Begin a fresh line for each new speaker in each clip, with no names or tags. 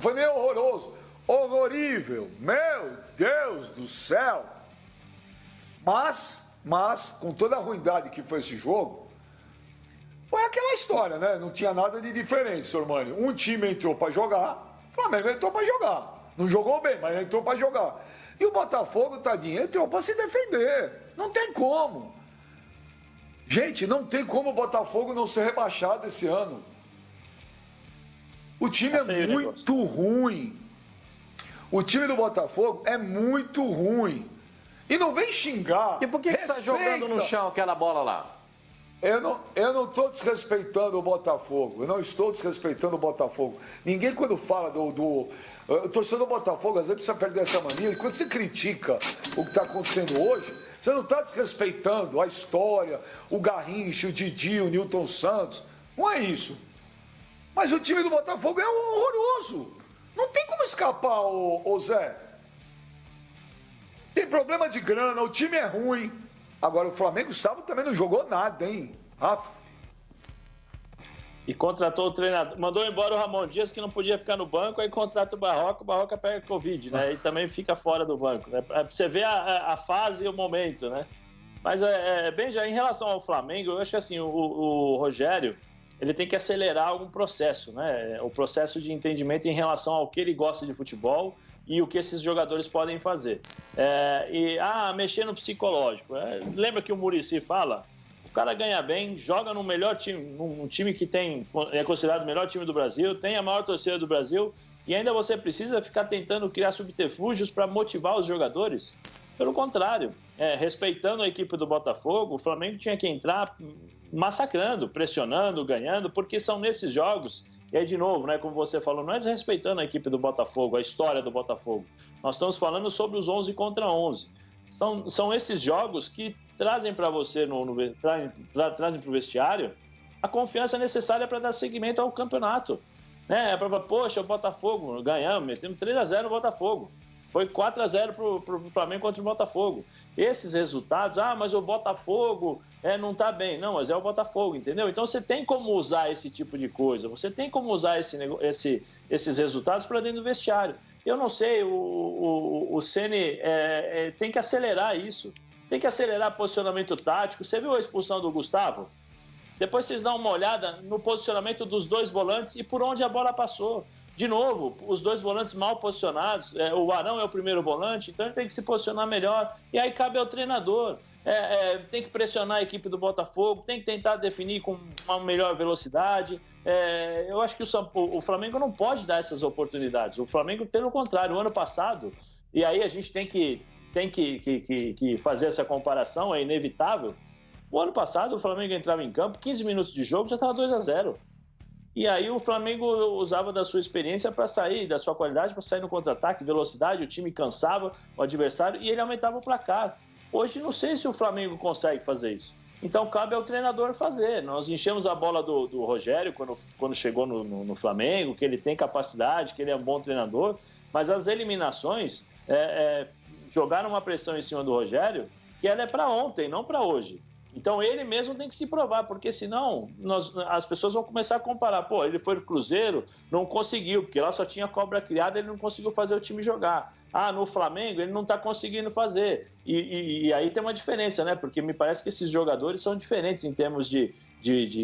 Foi nem horroroso, horrorível, meu Deus do céu. Mas, com toda a ruindade que foi esse jogo, foi aquela história, né? Não tinha nada de diferente, Sormani. Um time entrou para jogar, o Flamengo entrou para jogar. Não jogou bem, mas entrou para jogar. E o Botafogo, tadinho, entrou para se defender. Não tem como. Gente, não tem como o Botafogo não ser rebaixado esse ano. O time é muito ruim. O time do Botafogo é muito ruim. E não vem xingar.
E por que você está jogando no chão aquela bola lá?
Eu não estou desrespeitando o Botafogo. Eu não estou desrespeitando o Botafogo. Ninguém, quando fala o torcedor do Botafogo, às vezes precisa perder essa mania. E quando você critica o que está acontecendo hoje, você não está desrespeitando a história, o Garrincha, o Didi, o Nilton Santos. Não é isso. Mas o time do Botafogo é horroroso. Não tem como escapar, ô Zé. Tem problema de grana, o time é ruim. Agora, o Flamengo sábado também não jogou nada, hein?
E contratou o treinador. Mandou embora o Ramon Dias, que não podia ficar no banco, aí contrata o Barroca pega Covid, né? E também fica fora do banco, né? Pra você ver a fase e o momento, né? Mas, bem, já em relação ao Flamengo, eu acho que assim, o Rogério, ele tem que acelerar algum processo, né? O processo de entendimento em relação ao que ele gosta de futebol e o que esses jogadores podem fazer. Mexer no psicológico. Lembra que o Muricy fala? O cara ganha bem, joga no melhor time, num time que é considerado o melhor time do Brasil, tem a maior torcida do Brasil, e ainda você precisa ficar tentando criar subterfúgios para motivar os jogadores? Pelo contrário, respeitando a equipe do Botafogo, o Flamengo tinha que entrar massacrando, pressionando, ganhando, porque são nesses jogos. E aí, de novo, né, como você falou, não é desrespeitando a equipe do Botafogo, a história do Botafogo. Nós estamos falando sobre os 11 contra 11. São esses jogos que trazem para você, trazem para o vestiário, a confiança necessária para dar seguimento ao campeonato. Né? Poxa, o Botafogo, ganhamos, metemos 3-0 no Botafogo. Foi 4-0 para o Flamengo contra o Botafogo. Esses resultados, mas o Botafogo não está bem. Não, mas é o Botafogo, entendeu? Então você tem como usar esse tipo de coisa, você tem como usar esses resultados para dentro do vestiário. Eu não sei, o Ceni tem que acelerar isso, tem que acelerar posicionamento tático. Você viu a expulsão do Gustavo? Depois vocês dão uma olhada no posicionamento dos dois volantes e por onde a bola passou. De novo, os dois volantes mal posicionados, o Arão é o primeiro volante, então ele tem que se posicionar melhor, e aí cabe ao treinador. Tem que pressionar a equipe do Botafogo, tem que tentar definir com uma melhor velocidade. Eu acho que o Flamengo não pode dar essas oportunidades. O Flamengo, pelo contrário, o ano passado, e aí a gente tem que fazer essa comparação, é inevitável. O ano passado o Flamengo entrava em campo, 15 minutos de jogo, já estava 2-0. E aí o Flamengo usava da sua experiência para sair, da sua qualidade para sair no contra-ataque, velocidade, o time cansava o adversário e ele aumentava o placar. Hoje não sei se o Flamengo consegue fazer isso. Então cabe ao treinador fazer. Nós enchemos a bola do Rogério quando chegou no Flamengo, que ele tem capacidade, que ele é um bom treinador, mas as eliminações jogaram uma pressão em cima do Rogério que ela é para ontem, não para hoje. Então ele mesmo tem que se provar, porque senão as pessoas vão começar a comparar. Pô, ele foi pro Cruzeiro, não conseguiu, porque lá só tinha cobra criada, ele não conseguiu fazer o time jogar. No Flamengo ele não está conseguindo fazer. E aí tem uma diferença, né? Porque me parece que esses jogadores são diferentes em termos de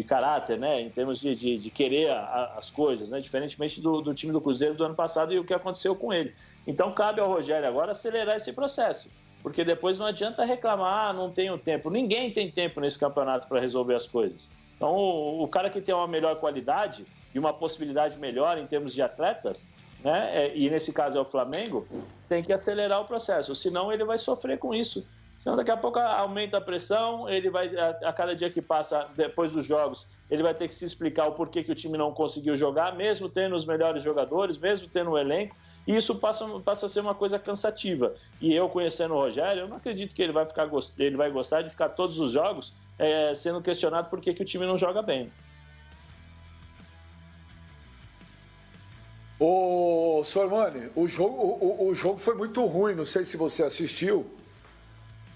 caráter, né? Em termos de querer as coisas, né? Diferentemente do time do Cruzeiro do ano passado e o que aconteceu com ele. Então cabe ao Rogério agora acelerar esse processo. Porque depois não adianta reclamar, não tenho tempo. Ninguém tem tempo nesse campeonato para resolver as coisas. Então, o cara que tem uma melhor qualidade e uma possibilidade melhor em termos de atletas, né, e nesse caso é o Flamengo, tem que acelerar o processo, senão ele vai sofrer com isso. Senão daqui a pouco aumenta a pressão, ele vai, a cada dia que passa depois dos jogos, ele vai ter que se explicar o porquê que o time não conseguiu jogar, mesmo tendo os melhores jogadores, mesmo tendo o elenco. E isso passa a ser uma coisa cansativa. E eu, conhecendo o Rogério, eu não acredito que ele vai gostar de ficar todos os jogos sendo questionado por que o time não joga bem.
Ô, Sormani, o jogo foi muito ruim, não sei se você assistiu.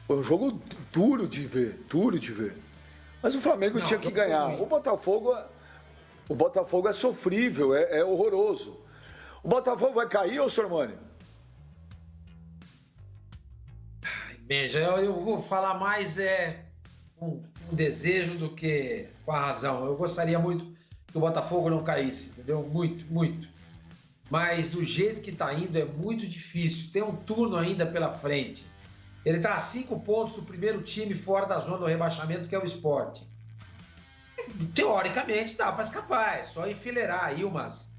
Foi um jogo duro de ver. Mas o Flamengo tinha que ganhar. O Botafogo é sofrível, é horroroso. O Botafogo vai cair, ô Sormani?
Veja, eu vou falar mais com desejo do que com a razão. Eu gostaria muito que o Botafogo não caísse, entendeu? Muito, muito. Mas do jeito que está indo é muito difícil. Tem um turno ainda pela frente. Ele está a 5 pontos do primeiro time fora da zona do rebaixamento, que é o Sport. Teoricamente dá para escapar, é só enfileirar aí umas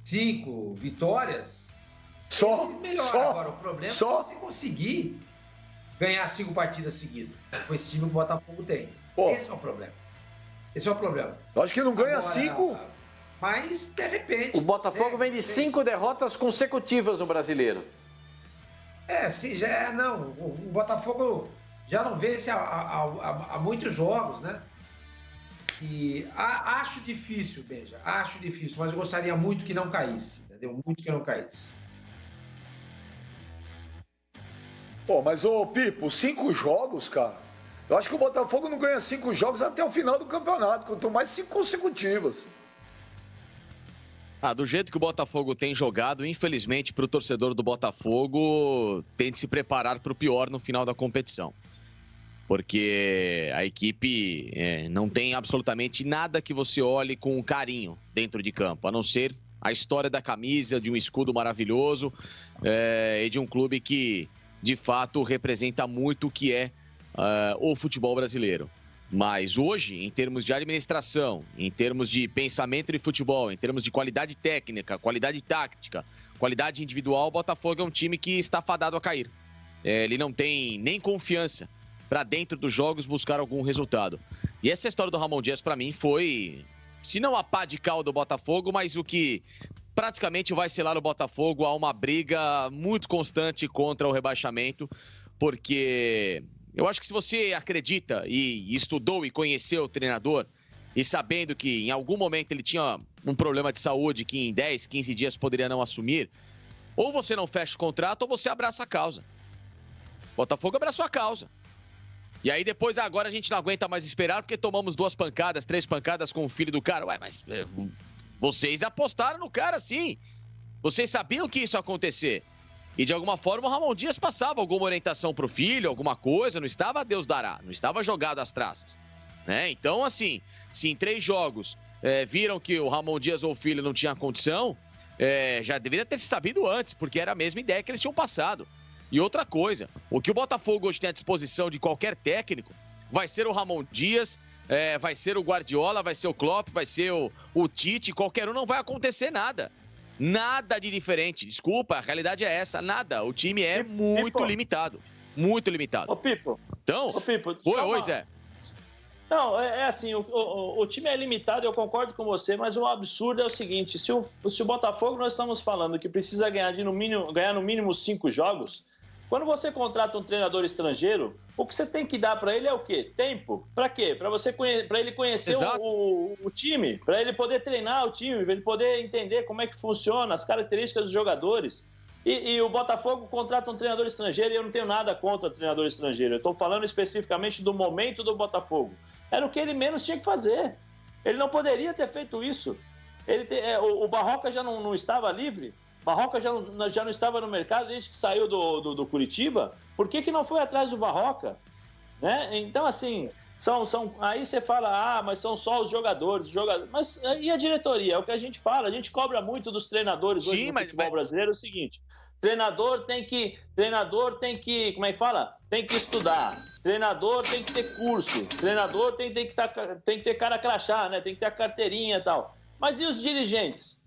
5 vitórias.
Só?
Agora, o problema é você conseguir ganhar 5 partidas seguidas com esse time que o Botafogo tem. Esse é o problema. Esse é o problema.
Eu acho que não ganha 5.
Mas, de repente...
O Botafogo vem de 5 derrotas consecutivas no Brasileiro.
Sim, não. O Botafogo já não vence há muitos jogos, né? E acho difícil, Benja. Acho difícil, mas eu gostaria muito que não caísse, entendeu? Muito que não caísse.
Mas, ô Pipo, 5 jogos, cara. Eu acho que o Botafogo não ganha 5 jogos até o final do campeonato, quanto mais 5 consecutivas.
Do jeito que o Botafogo tem jogado, infelizmente, para o torcedor do Botafogo, tem de se preparar para o pior no final da competição. Porque a equipe não tem absolutamente nada que você olhe com carinho dentro de campo, a não ser a história da camisa, de um escudo maravilhoso e de um clube que, de fato, representa muito o que é o futebol brasileiro. Mas hoje, em termos de administração, em termos de pensamento de futebol, em termos de qualidade técnica, qualidade tática, qualidade individual, o Botafogo é um time que está fadado a cair. Ele não tem nem confiança para dentro dos jogos buscar algum resultado. E essa história do Ramon Dias, para mim, foi, se não a pá de cal do Botafogo, mas o que praticamente vai selar o Botafogo a uma briga muito constante contra o rebaixamento, porque... eu acho que se você acredita e estudou e conheceu o treinador e sabendo que em algum momento ele tinha um problema de saúde que em 10, 15 dias poderia não assumir, ou você não fecha o contrato ou você abraça a causa. Botafogo abraçou a causa. E aí depois, agora a gente não aguenta mais esperar porque tomamos 2 pancadas, 3 pancadas com o filho do cara. Ué, mas vocês apostaram no cara sim. Vocês sabiam que isso ia acontecer. E de alguma forma o Ramon Dias passava alguma orientação para o filho, alguma coisa, não estava a Deus dará, não estava jogado às traças. Né? Então, assim, se em 3 jogos viram que o Ramon Dias ou o filho não tinha condição, já deveria ter se sabido antes, porque era a mesma ideia que eles tinham passado. E outra coisa, o que o Botafogo hoje tem à disposição de qualquer técnico vai ser o Ramon Dias, vai ser o Guardiola, vai ser o Klopp, vai ser o Tite, qualquer um, não vai acontecer nada. Nada de diferente. Desculpa, a realidade é essa. Nada. O time é muito limitado. Muito limitado.
Ô, Pipo.
Então...
Ô, Pipo.
Oi, Zé.
Não, assim, o time é limitado, eu concordo com você, mas o absurdo é o seguinte, se o Botafogo, nós estamos falando que precisa ganhar no mínimo 5 jogos, quando você contrata um treinador estrangeiro, o que você tem que dar para ele é o quê? Tempo. Para quê? Para ele conhecer o time, para ele poder treinar o time, para ele poder entender como é que funciona, as características dos jogadores. E o Botafogo contrata um treinador estrangeiro e eu não tenho nada contra o treinador estrangeiro. Eu estou falando especificamente do momento do Botafogo. Era o que ele menos tinha que fazer. Ele não poderia ter feito isso. O Barroca já não estava livre? Barroca já não estava no mercado desde que saiu do Curitiba? Por que não foi atrás do Barroca? Né? Então, assim, aí você fala, mas são só os jogadores. Mas e a diretoria? É o que a gente fala. A gente cobra muito dos treinadores hoje no futebol brasileiro. É o seguinte, treinador tem que, como é que fala? Tem que estudar. Treinador tem que ter curso. Treinador tem que ter cara crachá, né? Tem que ter a carteirinha e tal. Mas e os dirigentes?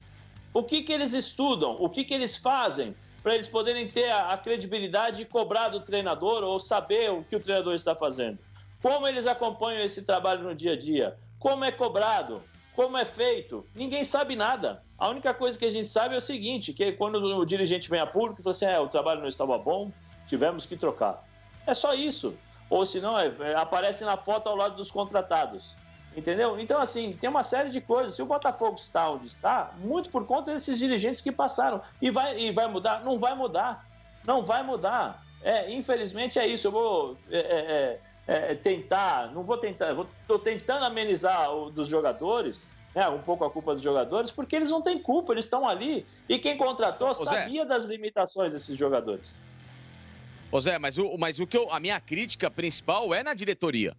O que eles estudam? O que eles fazem para eles poderem ter a credibilidade de cobrar do treinador ou saber o que o treinador está fazendo? Como eles acompanham esse trabalho no dia a dia? Como é cobrado? Como é feito? Ninguém sabe nada. A única coisa que a gente sabe é o seguinte, que quando o dirigente vem a público e fala assim, o trabalho não estava bom, tivemos que trocar. É só isso. Ou senão, aparece na foto ao lado dos contratados. Entendeu? Então, assim, tem uma série de coisas. Se o Botafogo está onde está, muito por conta desses dirigentes que passaram. E vai mudar? Não vai mudar. Não vai mudar. Infelizmente é isso. Eu vou tentar, não vou tentar, estou tentando amenizar dos jogadores, um pouco a culpa dos jogadores, porque eles não têm culpa, eles estão ali e quem contratou sabia das limitações desses jogadores.
Ô Zé, mas a minha crítica principal é na diretoria.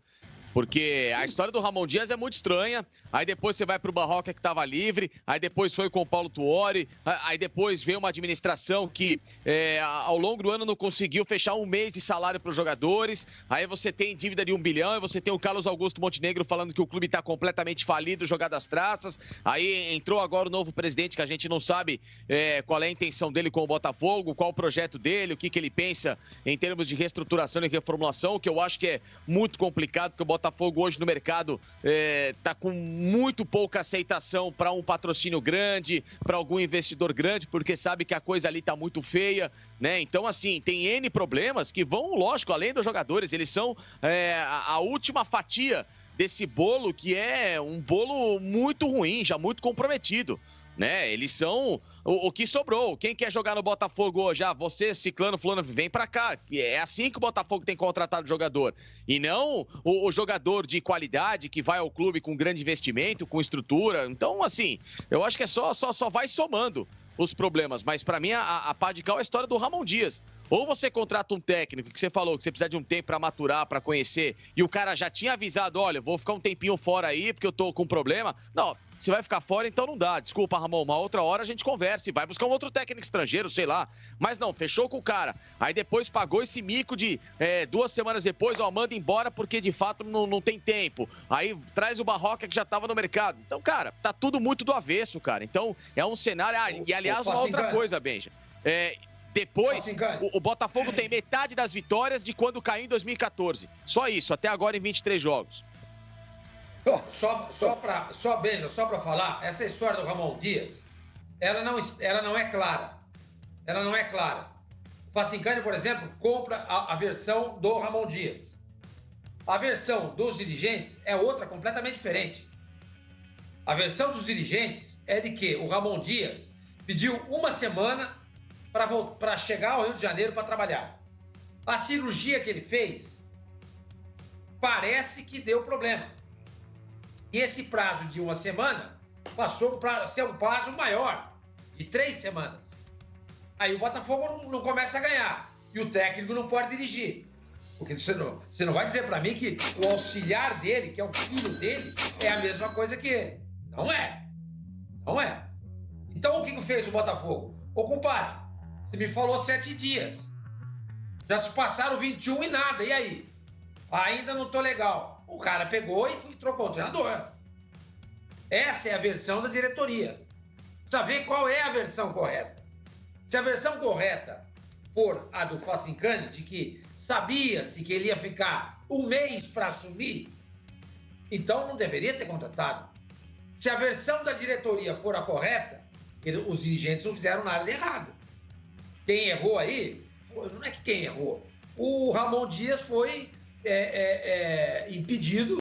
Porque a história do Ramon Dias é muito estranha. Aí depois você vai pro Barroca que estava livre. Aí depois foi com o Paulo Tuori. Aí depois veio uma administração que ao longo do ano não conseguiu fechar um mês de salário para os jogadores. Aí você tem dívida de 1 bilhão. Aí você tem o Carlos Augusto Montenegro falando que o clube está completamente falido, jogado às traças. Aí entrou agora o novo presidente que a gente não sabe qual é a intenção dele com o Botafogo, qual o projeto dele, o que ele pensa em termos de reestruturação e reformulação, o que eu acho que é muito complicado, porque o Botafogo hoje no mercado está com muito pouca aceitação para um patrocínio grande, para algum investidor grande, porque sabe que a coisa ali está muito feia, né? Então, assim, tem N problemas que vão, lógico, além dos jogadores, eles são a última fatia desse bolo, que é um bolo muito ruim, já muito comprometido, né? Eles são o que sobrou. Quem quer jogar no Botafogo hoje? Você, ciclano, fulano, vem pra cá. É assim que o Botafogo tem contratado jogador. E não o jogador de qualidade que vai ao clube com grande investimento, com estrutura. Então, assim, eu acho que só vai somando os problemas. Mas pra mim, a pá de cal é a história do Ramon Dias. Ou você contrata um técnico que você falou que você precisa de um tempo para maturar, para conhecer, e o cara já tinha avisado, olha, vou ficar um tempinho fora aí porque eu tô com problema. Não, você vai ficar fora, então não dá. Desculpa, Ramon, uma outra hora a gente conversa e vai buscar um outro técnico estrangeiro, sei lá. Mas não, fechou com o cara. Aí depois pagou esse mico de 2 semanas depois, manda embora porque de fato não tem tempo. Aí traz o Barroca que já tava no mercado. Então, cara, tá tudo muito do avesso, cara. Então, é um cenário... E aliás, uma outra coisa, Benja. Depois, o Botafogo tem metade das vitórias de quando caiu em 2014. Só isso, até agora em 23 jogos.
Só para falar, essa história do Ramon Dias, ela não é clara. Ela não é clara. O Facincani, por exemplo, compra a versão do Ramon Dias. A versão dos dirigentes é outra completamente diferente. A versão dos dirigentes é de que o Ramon Dias pediu uma semana para chegar ao Rio de Janeiro para trabalhar. A cirurgia que ele fez parece que deu problema. E esse prazo de uma semana passou para ser um prazo maior, de 3 semanas. Aí o Botafogo não começa a ganhar e o técnico não pode dirigir. Porque você não vai dizer para mim que o auxiliar dele, que é o filho dele, é a mesma coisa que ele. Não é. Não é. Então o que fez o Botafogo? Ô, compadre, você me falou 7 dias. Já se passaram 21 e nada. E aí? Ainda não tô legal. O cara pegou e trocou o treinador. Essa é a versão da diretoria. Precisa ver qual é a versão correta. Se a versão correta for a do Facincani, de que sabia-se que ele ia ficar um mês para assumir, então não deveria ter contratado. Se a versão da diretoria for a correta, os dirigentes não fizeram nada de errado. Quem errou aí, não é que quem errou. O Ramon Dias foi impedido